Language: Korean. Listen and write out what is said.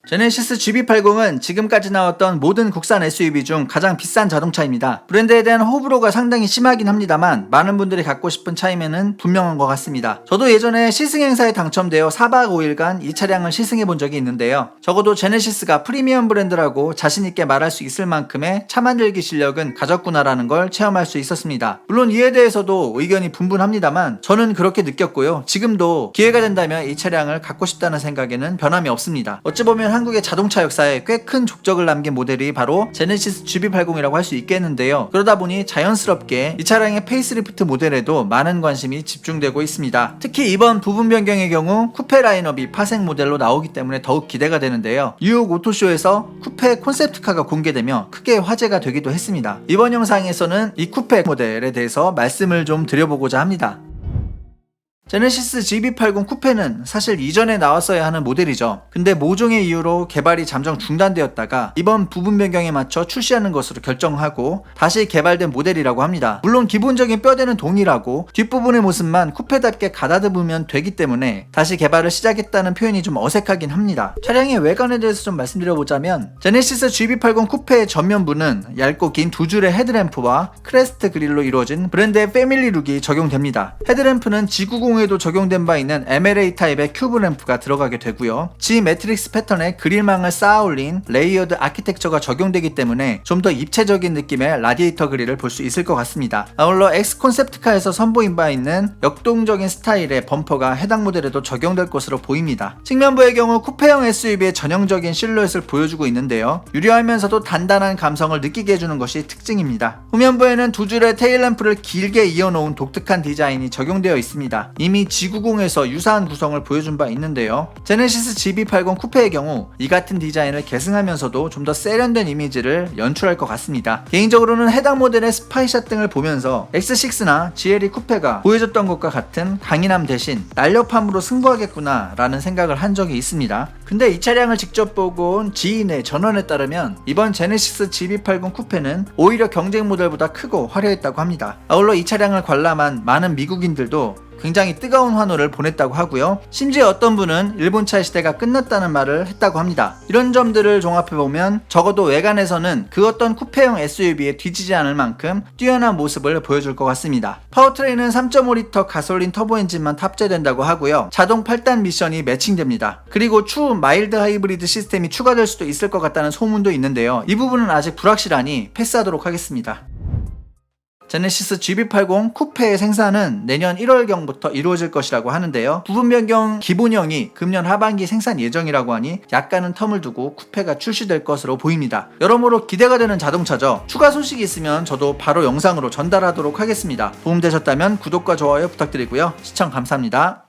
제네시스 GB80은 지금까지 나왔던 모든 국산 SUV 중 가장 비싼 자동차입니다. 브랜드에 대한 호불호가 상당히 심하긴 합니다만 많은 분들이 갖고 싶은 차임에는 분명한 것 같습니다. 저도 예전에 시승 행사에 당첨되어 4박 5일간 이 차량을 시승해 본 적이 있는데요. 적어도 제네시스가 프리미엄 브랜드라고 자신있게 말할 수 있을 만큼의 차 만들기 실력은 가졌구나라는 걸 체험할 수 있었습니다. 물론 이에 대해서도 의견이 분분합니다만 저는 그렇게 느꼈고요. 지금도 기회가 된다면 이 차량을 갖고 싶다는 생각에는 변함이 없습니다. 어찌 보면 한국의 자동차 역사에 꽤 큰 족적을 남긴 모델이 바로 제네시스 GB80이라고 할 수 있겠는데요. 그러다 보니 자연스럽게 이 차량의 페이스리프트 모델에도 많은 관심이 집중되고 있습니다. 특히 이번 부분 변경의 경우 쿠페 라인업이 파생 모델로 나오기 때문에 더욱 기대가 되는데요. 뉴욕 오토쇼에서 쿠페 콘셉트카가 공개되며 크게 화제가 되기도 했습니다. 이번 영상에서는 이 쿠페 모델에 대해서 말씀을 좀 드려보고자 합니다. 제네시스 GB80 쿠페는 사실 이전에 나왔어야 하는 모델이죠. 근데 모종의 이유로 개발이 잠정 중단되었다가 이번 부분 변경에 맞춰 출시하는 것으로 결정하고 다시 개발된 모델이라고 합니다. 물론 기본적인 뼈대는 동일하고 뒷부분의 모습만 쿠페답게 가다듬으면 되기 때문에 다시 개발을 시작했다는 표현이 좀 어색하긴 합니다. 차량의 외관에 대해서 좀 말씀드려보자면 제네시스 GB80 쿠페의 전면부는 얇고 긴 두 줄의 헤드램프와 크레스트 그릴로 이루어진 브랜드의 패밀리 룩이 적용됩니다. 헤드램프는 G90 에도 적용된 바 있는 MLA 타입의 큐브 램프가 들어가게 되고요. G 매트릭스 패턴의 그릴망을 쌓아 올린 레이어드 아키텍처가 적용되기 때문에 좀 더 입체적인 느낌의 라디에이터 그릴을 볼 수 있을 것 같습니다. 아울러 X 콘셉트카에서 선보인 바 있는 역동적인 스타일의 범퍼가 해당 모델에도 적용될 것으로 보입니다. 측면부의 경우 쿠페형 SUV의 전형적인 실루엣을 보여주고 있는데요. 유려하면서도 단단한 감성을 느끼게 해주는 것이 특징입니다. 후면부에는 두 줄의 테일램프를 길게 이어놓은 독특한 디자인이 적용되어 있습니다. 이미 G90에서 유사한 구성을 보여준 바 있는데요. 제네시스 GB80 쿠페의 경우 이 같은 디자인을 계승하면서도 좀 더 세련된 이미지를 연출할 것 같습니다. 개인적으로는 해당 모델의 스파이샷 등을 보면서 X6나 GLE 쿠페가 보여줬던 것과 같은 강인함 대신 날렵함으로 승부하겠구나 라는 생각을 한 적이 있습니다. 근데 이 차량을 직접 보고 온 지인의 전언에 따르면 이번 제네시스 GB80 쿠페는 오히려 경쟁 모델보다 크고 화려했다고 합니다. 아울러 이 차량을 관람한 많은 미국인들도 굉장히 뜨거운 환호를 보냈다고 하고요. 심지어 어떤 분은 일본 차의 시대가 끝났다는 말을 했다고 합니다. 이런 점들을 종합해보면 적어도 외관에서는 그 어떤 쿠페형 SUV에 뒤지지 않을 만큼 뛰어난 모습을 보여줄 것 같습니다. 파워트레인은 3.5L 가솔린 터보 엔진만 탑재된다고 하고요. 자동 8단 미션이 매칭됩니다. 그리고 추후 마일드 하이브리드 시스템이 추가될 수도 있을 것 같다는 소문도 있는데요. 이 부분은 아직 불확실하니 패스하도록 하겠습니다. 제네시스 GB80 쿠페의 생산은 내년 1월경부터 이루어질 것이라고 하는데요. 부분 변경 기본형이 금년 하반기 생산 예정이라고 하니 약간은 텀을 두고 쿠페가 출시될 것으로 보입니다. 여러모로 기대가 되는 자동차죠. 추가 소식이 있으면 저도 바로 영상으로 전달하도록 하겠습니다. 도움되셨다면 구독과 좋아요 부탁드리고요. 시청 감사합니다.